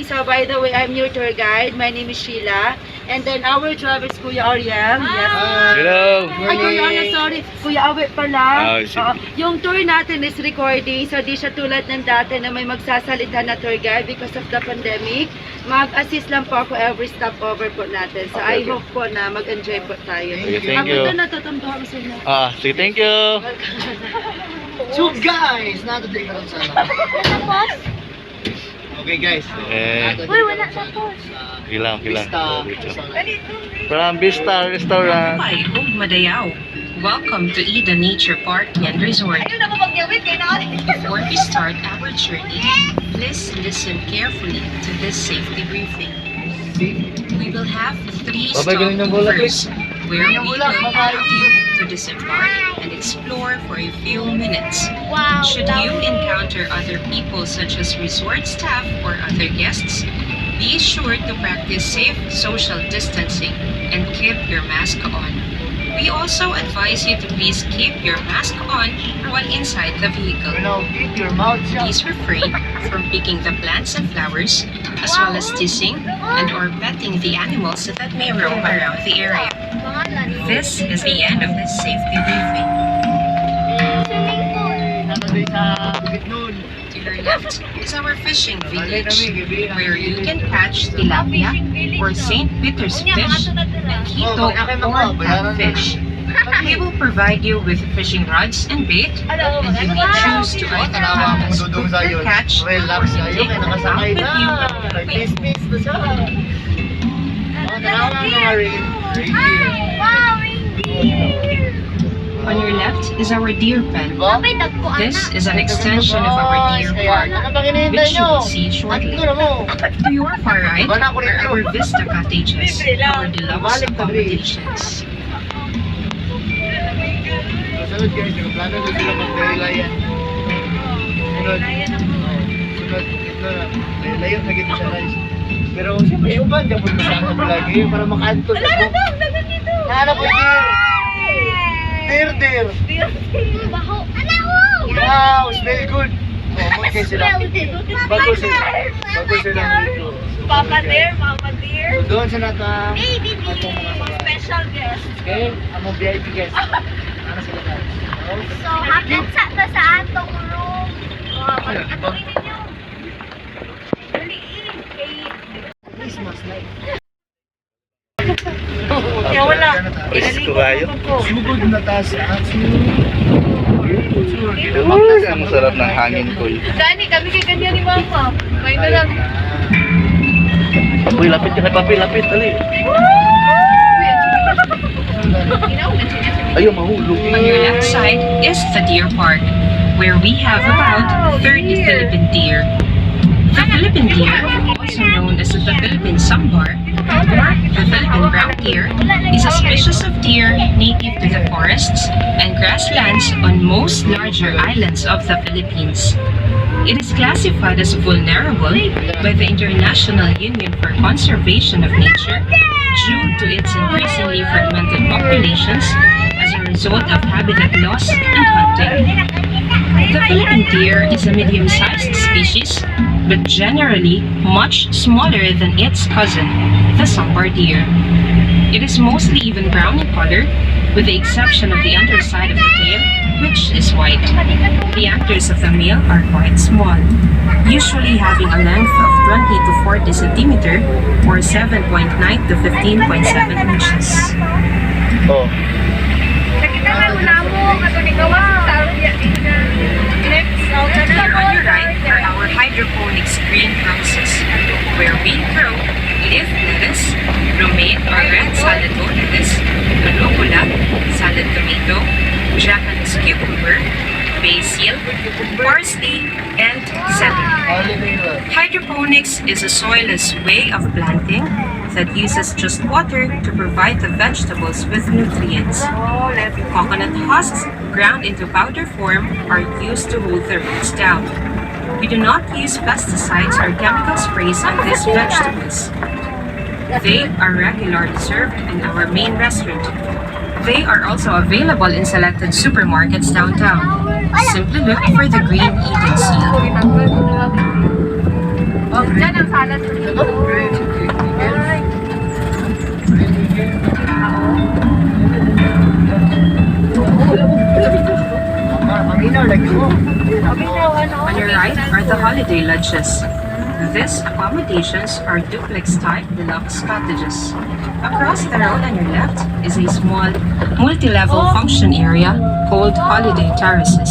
So by the way, I'm your tour guide. My name is Sheila. And then our driver is Kuya Ariel. Yes. Hello. Ay, Kuya Ariel, sorry. Kuya Awe pala. Sige. Yung tour natin is recording. So di siya tulad ng dati na may magsasalita na tour guide because of the pandemic. Mag-assist lang po ako every stopover po natin. So I hope po na mag-enjoy po tayo. Okay, thank you. Ito na tatambahan ko sa inyo. Sige, thank you. So guys, natoday ka lang sana. Okay guys. Uy, wala sa post. Kilang. From Vista Restaurant. Hi, Madayao. Welcome to Ida Nature Park and Resort. Before we start our journey, please listen carefully to this safety briefing. We will have 3 stopovers where we will allow you to disembark and explore for a few minutes. Should you encounter other people such as resort staff or other guests, be sure to practice safe social distancing and keep your mask on. We also advise you to please keep your mask on while inside the vehicle. Keep your mouth shut. Please refrain from picking the plants and flowers, as well as teasing and or petting the animals that may roam around the area. This is the end of this safety briefing. To your left is our fishing village, where you can catch tilapia or St. Peter's fish and hito or catfish. We will provide you with fishing rods and bait, and you may choose to either have us cook your catch or take them out with you on the On your left is our deer pen. This is an extension of our deer park, which you will see shortly. To your far right are our Vista cottages, our deluxe accommodations. Sunod guys, yung plano doon sila mag-daylayan. Sunod, ito na. Layo na gito siya guys. Pero siyempre, yung ba, dyan po masama mo lagi para makanto. Nahanap ko deer. Wow, smell good. Oh, okay sila. Bago sila dito. Papa deer, Mama deer. So, doon sa nata. Baby deer. Special guest. Okay, ang mga VIP guys. Ano sila guys? So, hapit sa atong room. Atong ninyo. Christmas night. Kaya wala. Presko kayo. Sugod na tayo sa aso. Ang sarap ng hangin ko. Gani, kami kay ganyan ni Mama. May na lang. Papi, lapit ka kay Papi, lapit. Dali. Ayaw, mahulog. On your left side is the deer park, where we have about 30 Philippine deer. The Philippine deer, also known as the Philippine sambar, or the Philippine brown deer, is a species of deer native to the forests and grasslands on most larger islands of the Philippines. It is classified as vulnerable by the International Union for Conservation of Nature due to its increasingly fragmented populations as a result of habitat loss and hunting. The Philippine deer is a medium-sized species, but generally much smaller than its cousin, the sambar deer. It is mostly even brown in color, with the exception of the underside of the tail, which is white. The antlers of the male are quite small, usually having a length of 20 to 40 centimeter or 7.9 to 15.7 inches. Oh. On your right are our hydroponics greenhouses, where we grow leaf lettuce, romaine or red salad lettuce, arugula, salad tomato, Japanese cucumber, basil, parsley, and celery. Hydroponics is a soilless way of planting that uses just water to provide the vegetables with nutrients. Coconut husks ground into powder form are used to hold the roots down. We do not use pesticides or chemical sprays on these vegetables. They are regularly served in our main restaurant. They are also available in selected supermarkets downtown. Simply look for the green eating seal. Diyan ang salad. Maminaw lagi mo. On your right are the holiday lodges. These accommodations are duplex-type deluxe cottages. Across the road on your left is a small, multi-level function area called Holiday Terraces,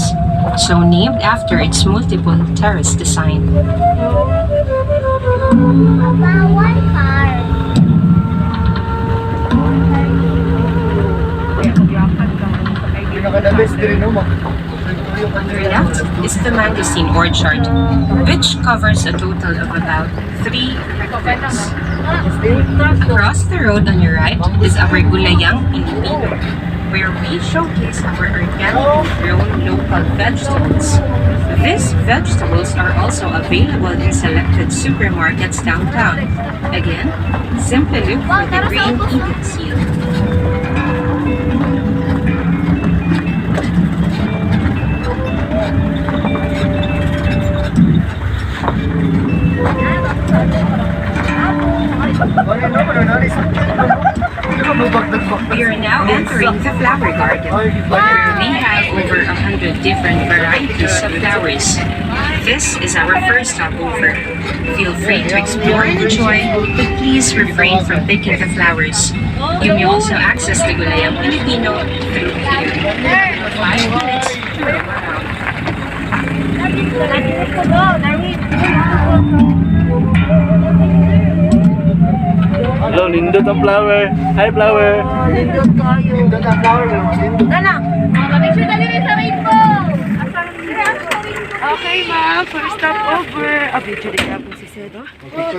so named after its multiple terrace design. Pinaka-the best din, no? On your left is the mangosteen orchard, which covers a total of about 3 hectares. Across the road on your right is our Gulayang Pilipino, where we showcase our organically grown local vegetables. These vegetables are also available in selected supermarkets downtown. Again, simply look for the green eating seal. We are now entering the flower garden, where we have over 100 different varieties of flowers. This is our first stopover. Feel free to explore and enjoy, but please refrain from picking the flowers. You may also access the Gulayang Pilipino through here. 5 minutes to roam around. Hello, nindot ang flower. Hi, flower. Lindot kayo. Lindot ang flower. Lindot. Picture dali rin sa rainbow. Okay, ma'am. First stop over. Video din ako si Sir, no?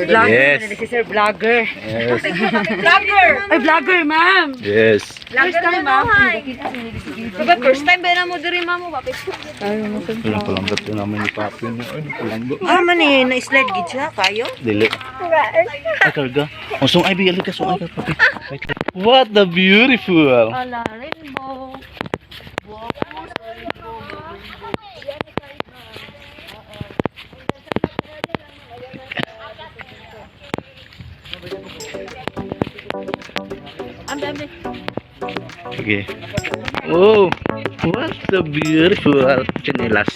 Vlogger. Yes. Si Sir, vlogger. Yes. Vlogger! Ay, vlogger, ma'am. Yes. First time, ma'am. First time ba na mo diri mamo ba? Walang palanggat yun namin ni Papi. Ay, palanggat. Man eh, na-slide gid siya kayo. Dili. Ay, karga. O, sungay, bigyan ka, sungay ka, Papi. What the beautiful. Ala, rainbow. Okay. Oh, what the beautiful chinelas.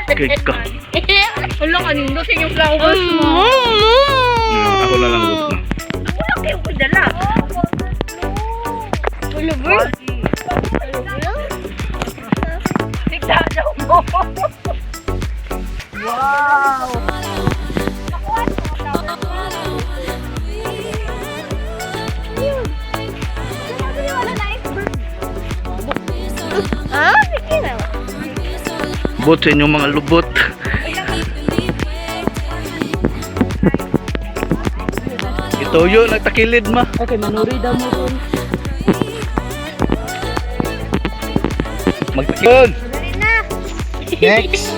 Kaya ka. Wala kanino sa inyong flowers mo. Ako na lang gusto. Wala kayo dala. Wala ba? Tigdadaw mo. Wow. Ah, sige na. Bot sa inyong mga lubot. Ito yun, nagtakilid ma. Okay, manuri daw mo ron. Magtakilid. Next.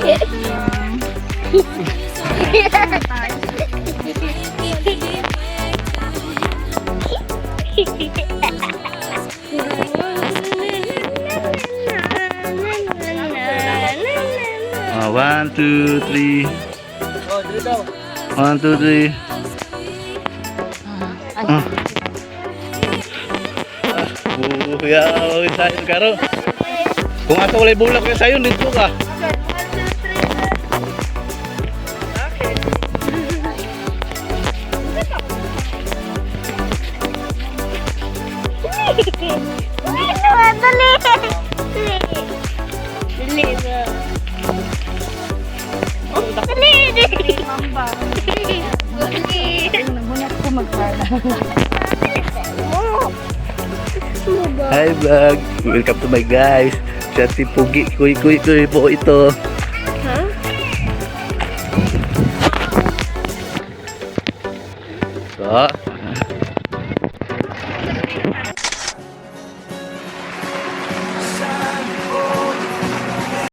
One, two, three. Oh, dito daw. 1, 2, 3. Kuya, sayo karo. Kung ako walay bulak kaya sayo dito ka. Hi vlog, welcome to my guys. Siya si Pugi, kuy po ito. So,